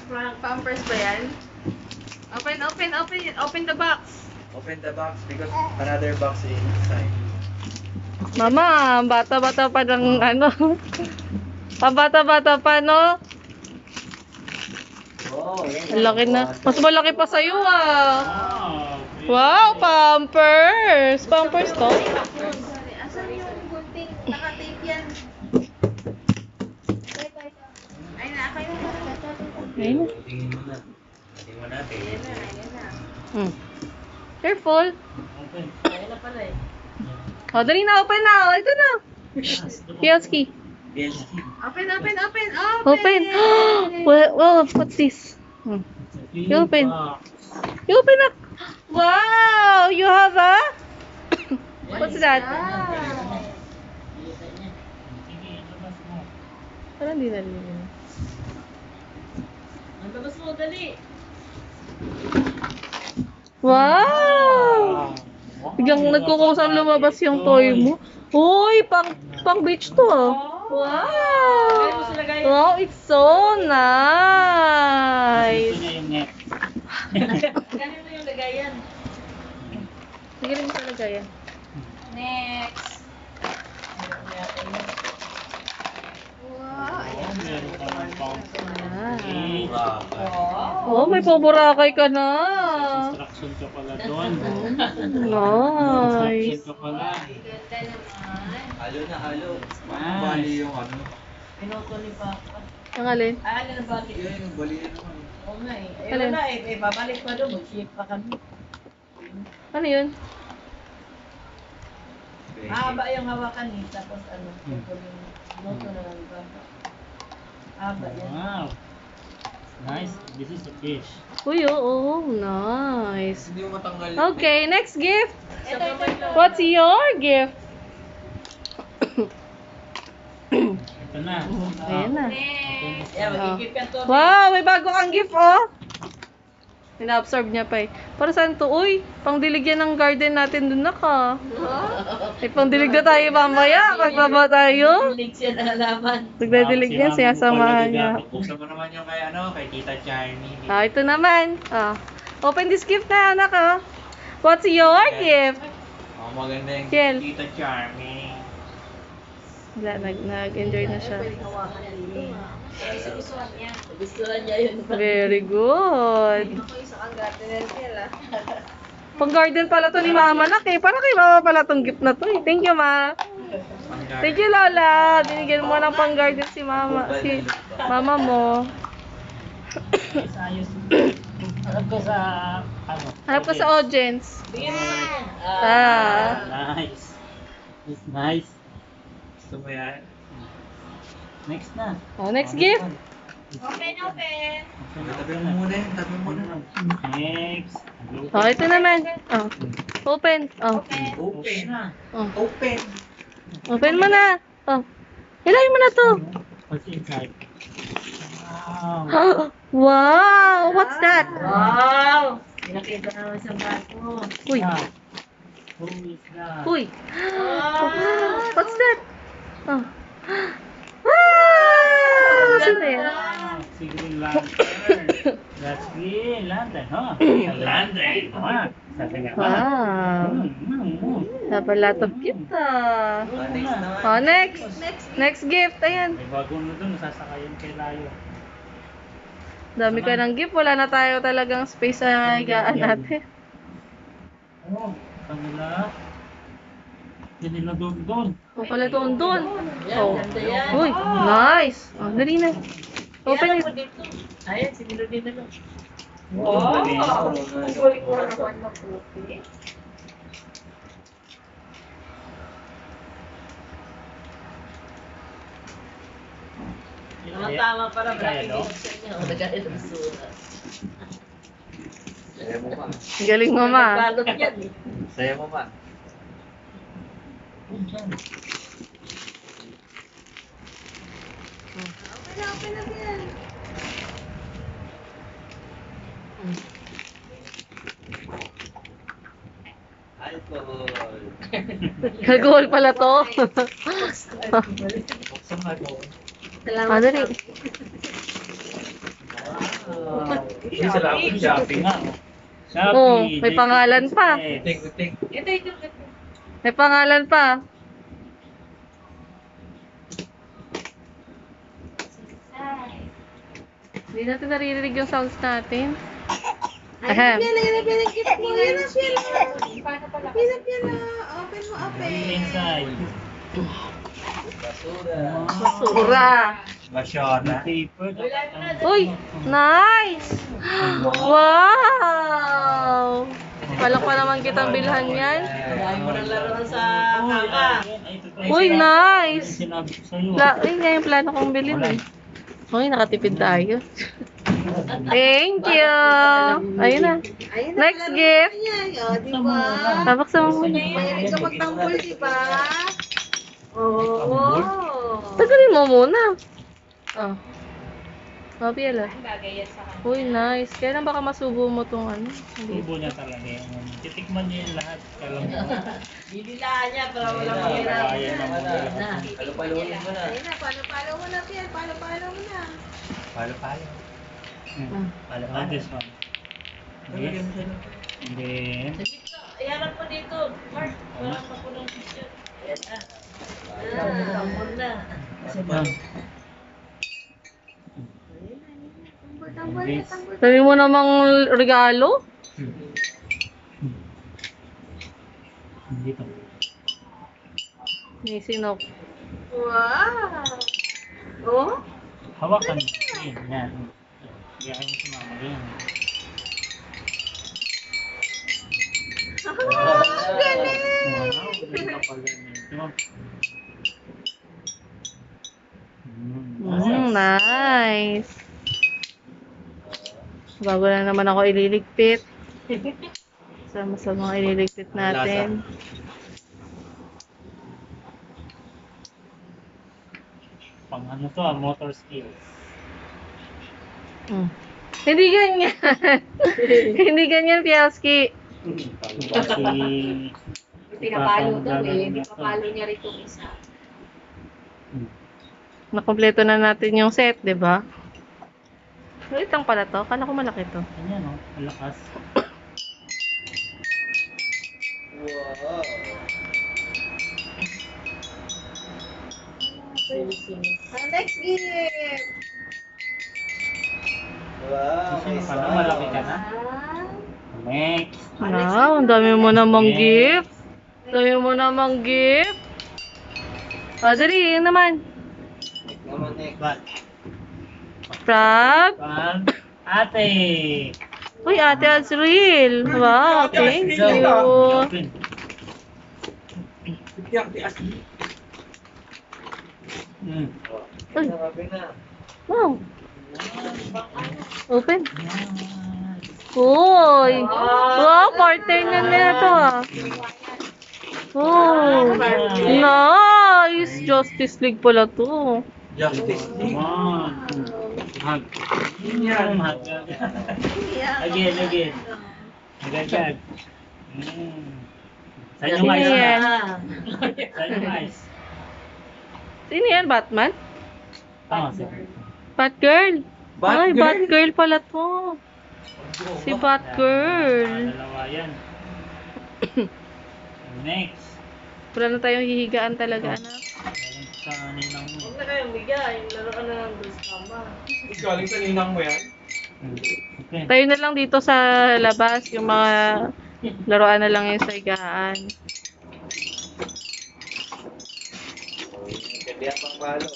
Pampers ba yan? Open the box. Open the box because another box is inside. Mama, bata-bata pa ng ano. Pabata-bata pa, no? Oh, Ang laki na. Mas malaki pa sa'yo, ah. Wow, Pampers. Pampers to. Asan yung gunting? Naka-tape yan. Ay na, kayo na. Ayun na. Tingin mo na. Tingin mo natin. Ayan na. Hmm. Careful. Ayan na pala eh. O, dali na. Open na. O, ito na. Kioski. Yes. Open. Open. Well, what's this? Hmm. You open. You open up. Wow! You have a... What's that? Parang di nalilin. Ang labas mo, dali. Wow! Biglang nagkukusang lumabas yung toy mo. Uy, pang beach to. Wow! Wow, it's so nice. Galing mo yung lagayan. Sige rin talaga yan. Next. Wow. Ayan. Oh, may paborakay ka na. Instruction ka pala doon. Nice. Instruction ka pala. Ganda naman. Halo na halo. Bali yung ano. Pinuto ni Papa. Ang alin? Ano na ba? Yun yung bali na naman. Oo nga eh. Alin? Ayun na eh. Babalik pa doon. Mag-ship pa kami. Ano yun? Mahaba yung hawakan eh. Tapos ano. Pinuto na lang ba? Haba yan. Wow. Nice. This is a fish. Uy, oo. Nice. Hindi mo matanggal. Okay, next gift. Ito. What's your gift? Ito na. Ayan na. Next. Yeah, mag-ikip ka to. Wow, may bago kang gift, oh. Ina-absorb niya pa eh. Para saan to? Uy, pangdilig yan ng garden natin dun na ka. May pangdilig na tayo mamaya. Magbaba tayo. Dilig siya na alaman. Nagdadilig yan, sinasamahan niya. Buksan mo naman yung kay ano, kay Tita Charmy. Ah, ito naman. Ah. Open this gift na, anak, oh. What's your gift? Oh, maganda yung Kiel. Tita Charmy. Wala, nag-enjoy na siya. Gustuhan niya yun. Very good. Ako isa kang gardener niya Pang garden pala to ni Mama nak eh. Para kay Mama pala tong gift na to eh. Thank you, Ma. Thank you, Lola. Binigyan mo ng pang garden si Mama. Si Mama mo. Ayos. Harap ko sa ano? Harap ka sa audience. Bigyan mo naman. Nice. It's nice. Gusto mo yan? Next na. Oh, next gift. Open. Tabi mo muna yan. Tabi mo muna. Next. Oh, ito naman. Oh. Open. Oh. Open. Oh. Open. Open mo na. Oh. Hilahin mo na to. What's inside? Wow. Wow! What's that? Wow! Pinakita naman sa bago. Uy. Who is that? Uy. Wow! What's that? Oh. Wow! Sino yan? Wow, si Green Lantern. That's Green Lantern, huh? Lantern. Ah, sabi nga ba? Wow. Have a lot of gift ah. Next naman. Oh, next. Next gift. Ayan. May bago na doon, nasasakayan kay Layo. Dami ka ng gift. Wala na tayo talagang space sa higaan natin. Oh, kanila. Kanila doon. O pala doon doon. Yan, Oh. ganda yan. Uy, nice. Oh, dali na. Open Yan it. ako dito. Ayan, sinilo din na lang. Wow. Kukulik ko naman ng puti. Tama para malaki Kaya, no? din sa inyo. Nagaya ng sulat. Saya mo pa. Galing mo ma. Balot yan eh. Saya mo pa. Open na yan. Alcohol. Alcohol pala to. Buksan mo alcohol. Ah, dali. Wow. Hindi sila ako shopping nga. Oh. Oh, may pangalan pa. Uting. Ito. May pangalan pa. Hindi natin naririnig yung sounds natin. Ahem. Inside. Basura. Masyona. Paper. Uy, nice! Wow! Palak pa naman kitang bilhan yan. Dahil mo nang laruan sa kaka. Uy, nice! Sinabi ko sa'yo. Ayun nga yung plano kong bilhin eh. Uy, nakatipid tayo. Thank you! Ayun na. Next gift. Babaksan mo muna. Mahilig ka magtanggol, di ba? Oo. Tagalin mo muna. Oh. Mabiala. Bagay yan sa kanya. Uy, nice. Kailan baka masubo mo tong ano? Hindi. Tubo niya talaga yung titikman niya yung lahat. Kailan mo. Bibilaan niya para walang mahirap. Kaya naman. Palo-paloin mo na. Palo-palo mo na, Piel. Palo-palo mo na. Palo-palo. Ah, this one. Yes. And then, Dito, iharap mo dito. Mark, wala pa po ng picture. Ayan na. Tambol na. this. Sabi mo namang regalo? Dito. May sinok. Wow! Oh? Hawakan mo. Yan. Kaya mo si mama yan. Galing! Wow, galing ka pala nito. Nice. Bago na naman ako ililigpit. Sama sa mga ililigpit natin. Pang ano to motor skills. Hindi ganyan. Hindi ganyan, Piaski. Kasi Pinapalo daw eh. Pinapalo niya rito isa. Nakompleto na natin yung set, di ba? Maliit lang pala to. Kala ko malaki to. Ayan o, malakas. Wow. Next gift! Wow. Kasi pala malaki ka na. Next. Wow, ang dami mo namang gift. Dami mo namang gift. Dali, yun naman. Naman next. But, Frog. pag ate. Uy, Ate Azril. Wow, thank you. Open. Mm. Uy, Grabe na. wow. Open. Yan. Uy. Wow, partner na nito ah. Oh, nice. Justice League pala to. Justice League. One. Hug. Yan. Hug. Again. Agad. Saan yung Sino eyes yan? na? Saan yung eyes? Sino yan? Batman? Tama, sige. Batgirl. Ay, Batgirl? Batgirl pala to. Si Batgirl. Dalawa yan. Next. Wala na tayong hihigaan talaga, anak. Galing sa ninang mo. Huwag na kayong bigay. Laro ka na ng dos kama. Galing sa ninang mo yan? Okay. Tayo na lang dito sa labas, yung mga laruan na lang yung sa higaan. Ganda yan pang palo.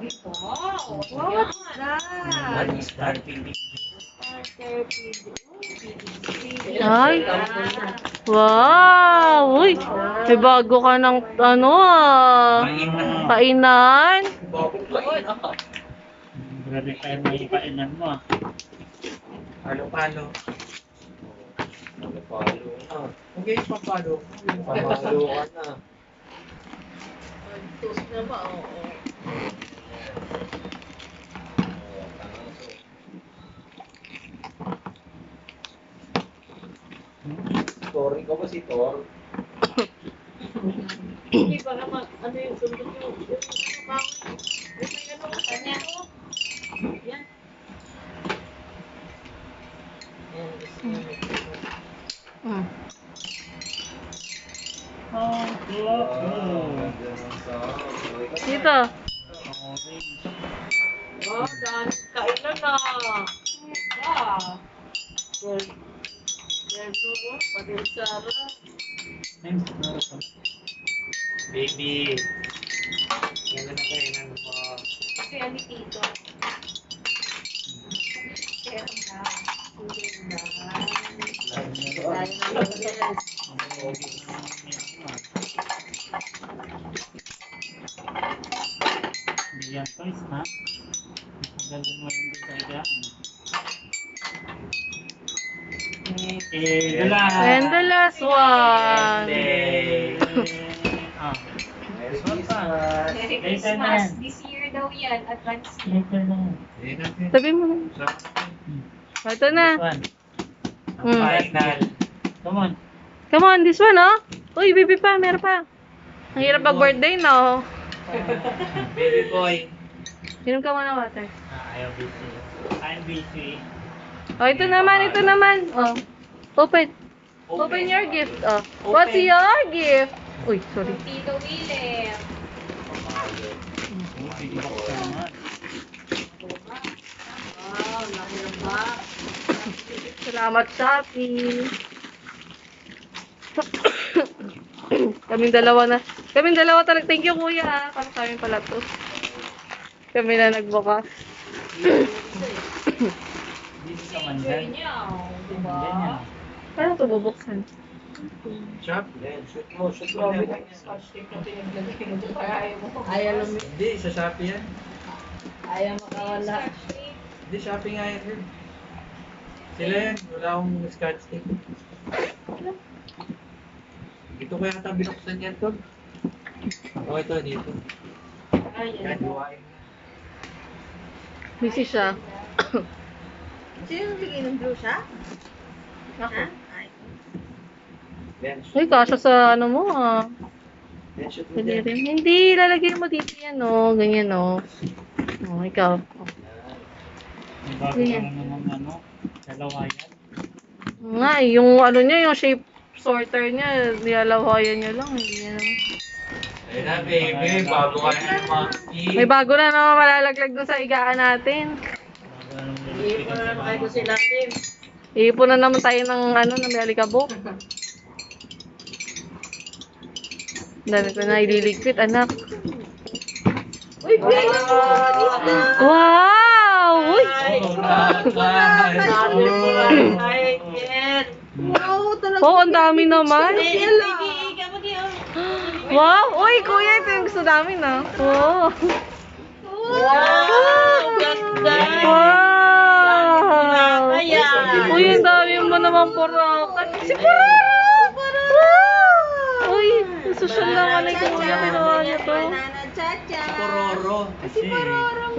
Wow! What's that? Ano starting? Ay, wow! Uy, may bago ka ng ano ah. Kainan. Grabe tayo may painan mo ah. Palo-palo. Palo-palo na. Okay, papalo. Papalo ka na. Toast na ba? Oo. Story ka ba si Thor? Hindi pa naman. Ano yung sundot yung bangon. Yung may ano ka kanya. Yan. Mm. Oh, Dito. Oh, dahil kailan na. Ah. Well, no, pati Sarah. Baby. Ganda na kayo ng mga... Kasi ano dito? Kaya na. Hindi na. Dahil na lang. Bigyan toys, ha? Pagdalhin mo yung sa higaan. The last. And the last one. Ah. Merry Christmas. Merry Later Christmas. na. This year daw yan. Advance. Later na. Ayun natin. Sabi mo na. Ito na. This one. Mm. Final. Come on. Come on, this one, oh. Uy, baby pa, meron pa. Ang hirap mag-birthday, no? Baby boy. Inom ka muna water. Ayaw busy. I'm busy. Oh, ito naman, ito naman. Oh. Open. Open your gift. Oh. What's your gift? Uy, sorry. Tito Willem. Wow, laki ng box. Salamat, Shopee. Kaming dalawa na. Kaming dalawa talaga. Thank you, kuya. Para sa amin pala to. Kami na nagbukas. Dito sa mandan. Diba? Ganyan. Paano ito bubuksan? Shop. Shoot mo. Shoot mo. Grabe yung scotch tape na pinaglagay mo dyan. Ayaw mo. Ayaw lumi. Hindi, sa Shopee yan. Ayaw makawala. Hindi, Shopee nga yan. Sila yan. Wala akong scotch tape. Dito ko yata binuksan yan, Tol. Oh, ito, dito. Yan, duwain. Busy siya. Sino yung bigay ng blue siya? Ako. Yan, Uy, kasha sa ano mo, ah. yan, shoot mo dyan. Hindi, hindi. Lalagay mo dito yan, oh. Ganyan, oh. Oh, ikaw. Oh. May bago ka na naman ano. Dalawa yan. Nga, eh, yung ano niya, yung shape sorter niya, nilalawayan niya lang. Hindi niya naman. Ayun na, baby. Bago ka na ng monkey. May bago na naman malalaglag dun sa igaan natin. Bago na naman Iipon na naman kayo kung sila natin. Iipon na naman tayo ng ano, ng alikabok. Dami ko na ililigpit, anak. Uy, bigay na po! Wow! Uy! Ay, Jen! Wow, talaga. Oh, ang dami naman. Wow! Wow! Uy, kuya, ito yung gusto namin, ah. Wow! Ganda! Wow! Kaya! Uy, ang dami mo naman purakan. Si Puraro! Wow! Uy, social naman ay kuya, ginawa niya to. Nana Chacha. Pororo. Kasi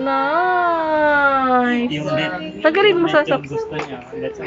Nice! yung net. Tagalin mo sa Yung gusto niya. Let's